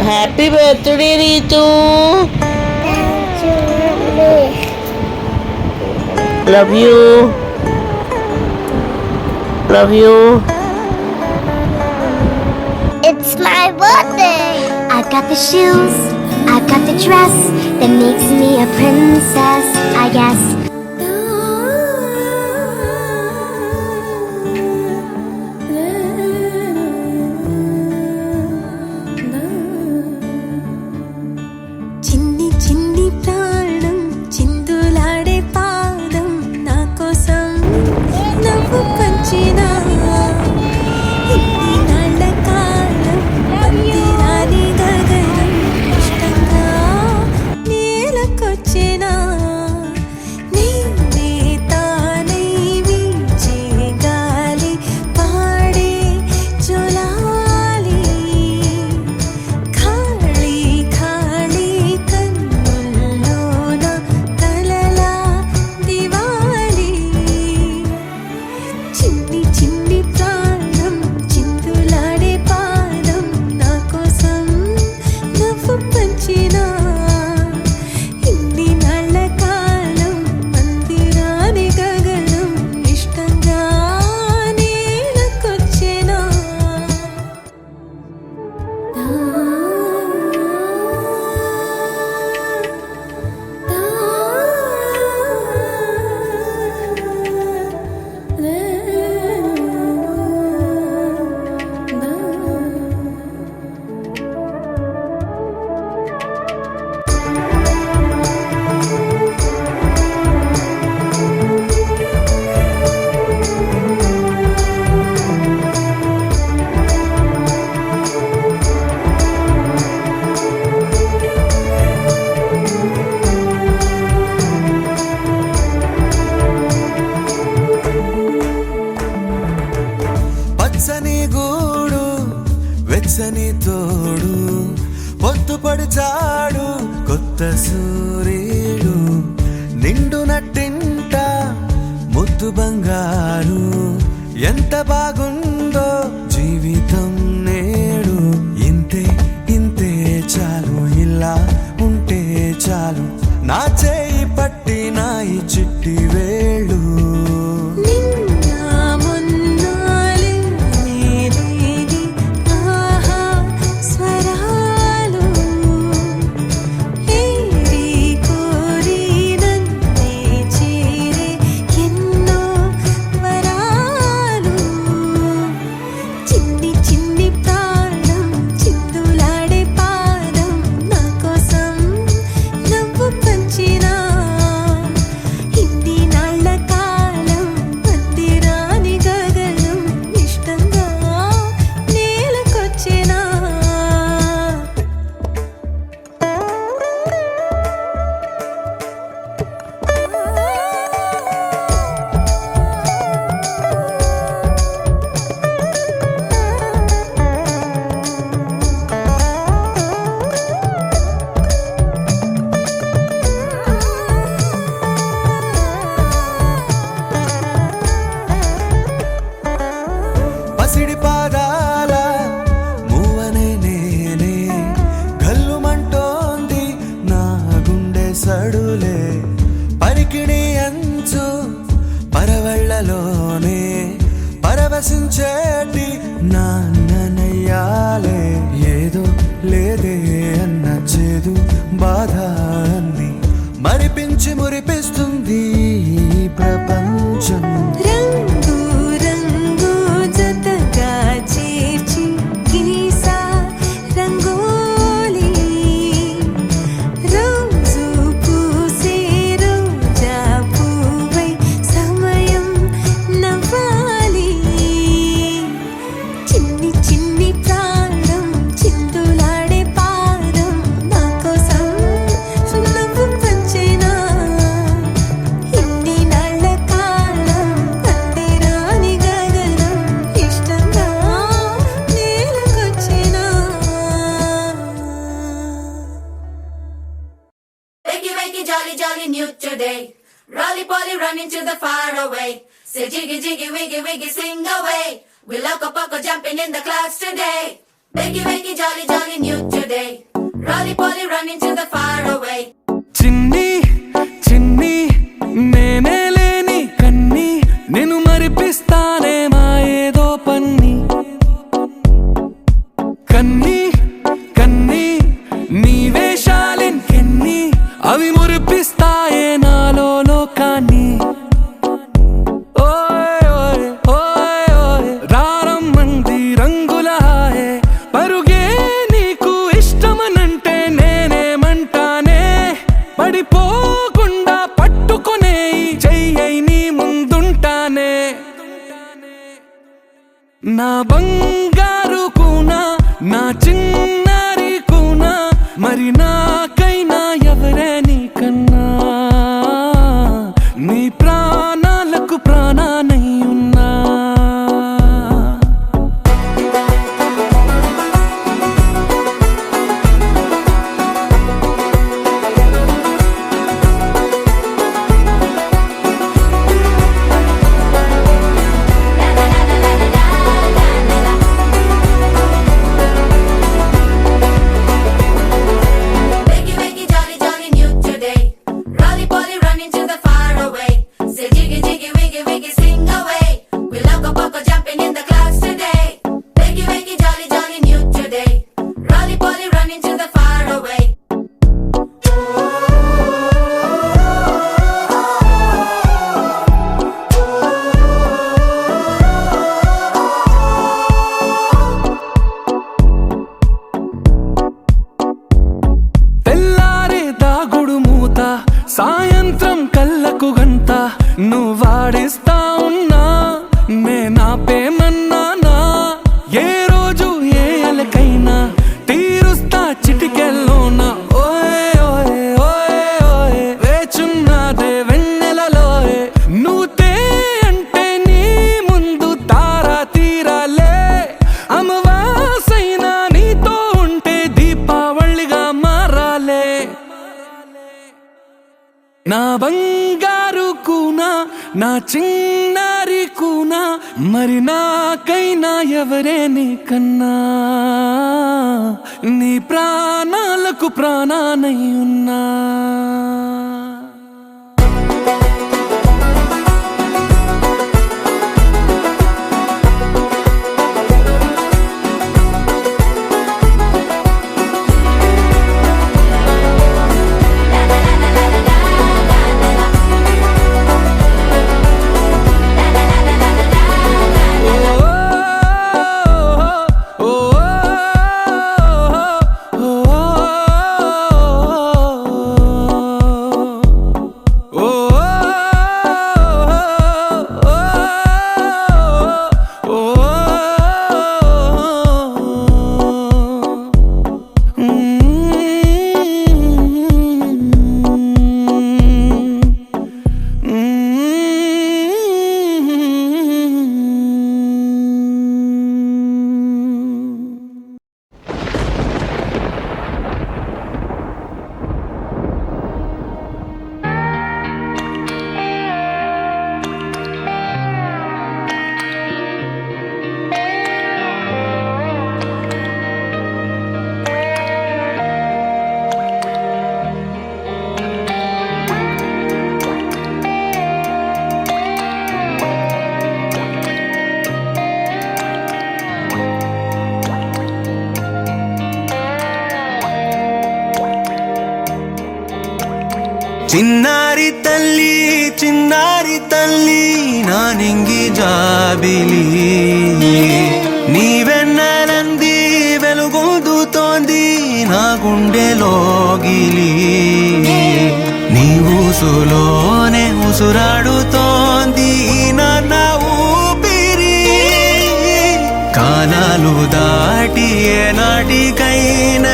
Happy birthday Ritu. Love you. Love you. It's my birthday. I've got the shoes, I've got the dress that makes me a princess, I guess. చిన్ని చిన్ని ప్రాణం చిందులాడే పాదం నా కోసం నవ్వు పంచిన ఇన్ని నాళ్ళ కాలం మందిరాని గగనం ఇష్టంగా నేలకొచ్చిన నేనే తానై వీచే గాలి పాడే జోలాలి ఖాళీ ఖాళీ కన్నుల్లోన కలలా దివాలి చిన్ని చిన్ని ప్రాణం చిందులాడే పాదం నా కోసం నవ్వు పంచిన ఇన్ని నాళ్ళ కాలం మందిరాని గగనం ఇష్టంగా నేలకొచ్చెనా. పచ్చని గూడు వెచ్చని తోడు పొద్దుపడి చాడు కొత్త సూర్యుడు నిండు నట్టింట ముద్దు బంగారు ఎంత బాగుందో జీవితం నేడు ఇంతే ఇంతే చాలు ఇలా ఉంటే చాలు నా చేయి పట్టి నా ఈ చిట్టి వేళ్ళు నిన్న మొన్నాలి నేరేది ఆహా స్వరాలు ఏరి కోరి నన్నే చేరే ఎన్నో వరాలు చిన్ని చిన్ని ప్రాణం చిందులాడే పాదం నా కోసం నవ్వు పంచిన ఇన్ని నాళ్ళ కాలం మందిరాని గగనం ఇష్టంగా నేలకొచ్చెనా. పసిడి పాదాల మూవనే నేనే గల్లుమంటోంది నా గుండె సడులే పరికిణి అంచు పరవళ్ళలోనే పరవశించేటి నాన్ననయ్యాలే ఏదో లేదే అన్న చేదు బాధ అన్ని మరిపించి మురిపిస్తుంది ఈ ప్రపంచం రంగు రంగు జతగా చేర్చి గీసా రంగోలి రోజు పూసే రోజా పువ్వై సమయం నవ్వాలి చిన్ని చిన్ని ప్రాణం చిందులాడే పాదం నా కోసం నవ్వు పంచెనా ఇన్ని నాళ్ళ కాలం మందిరాని గగనం ఇష్టంగా నేలకొచ్చెనా. Wakey, wakey, jolly, jolly, new today. Rolly poly, running to the far away. Say jiggy, jiggy, wiggy, wiggy, sing away. We loco poco jumping in the clouds today. Wakey, wakey, jolly, jolly, new today. Rolly poly running to the far away. చిన్ని చిన్ని నేనే లేని కన్ని నేను మరిపిస్తానే మా ఏదో పన్ని కన్ని కన్ని నీ వేషాలెన్ని అవి మురిపిస్తాయే నాలో లోకాన్ని ఓయ్ ఓయ్ ఓయ్ ఓయ్ రారమ్మంది రంగుల హాయే పరుగే నీకు ఇష్టమనంటే నేనేమంటానే పడిపోకుండా పట్టుకునే చెయ్యై నీ ముందుంటానే నా బంగారు కూనా నా చిన్నారి కూనా మరి నాకైనా ఎవరే నీకన్నా నీ ప్రాణాలకు ప్రాణానై ఉన్నా Wakey, wakey, jolly, jolly, new today. Rolly poly running to the far away. Say jiggy, jiggy, wiggy, wiggy, sing away. We loco poco jumping in the clouds today. Wakey, wakey, jolly, jolly, new today. Rolly poly running to the far away. తెల్లారే దాగుడు మూత సాయంత్రం కళ్ళకు గంట నువ్వాడిస్తా ఉన్నా నేనాపేమన్నానా ఏ రోజు ఏ అలకైనా తీరుస్తా చిటికెల్లోనా ఓయ్ ఓయ్ ఓయ్ ఓయ్ వేచున్నదే వెన్నెలలోయే నువ్వుతే అంటే నీ ముందు తారా తీరాలే అమవాసైనా నీతో ఉంటే దీపావళిగా మారాలే నా బంగారు కూనా నా చిన్నారి కూనా మరి నాకైనా ఎవరే నీకన్నా నీ ప్రాణాలకు ప్రాణానై ఉన్నా చిన్నారి తల్లి నా నింగి జాబిలి నీ వెన్నెలంది వెలుగొందుతోంది నా గుండెలోగిలి నీ ఊసులోనే ఉసురాడుతోంది నా ఊపిరి కాలాలు దాటి ఏ నాటికైనా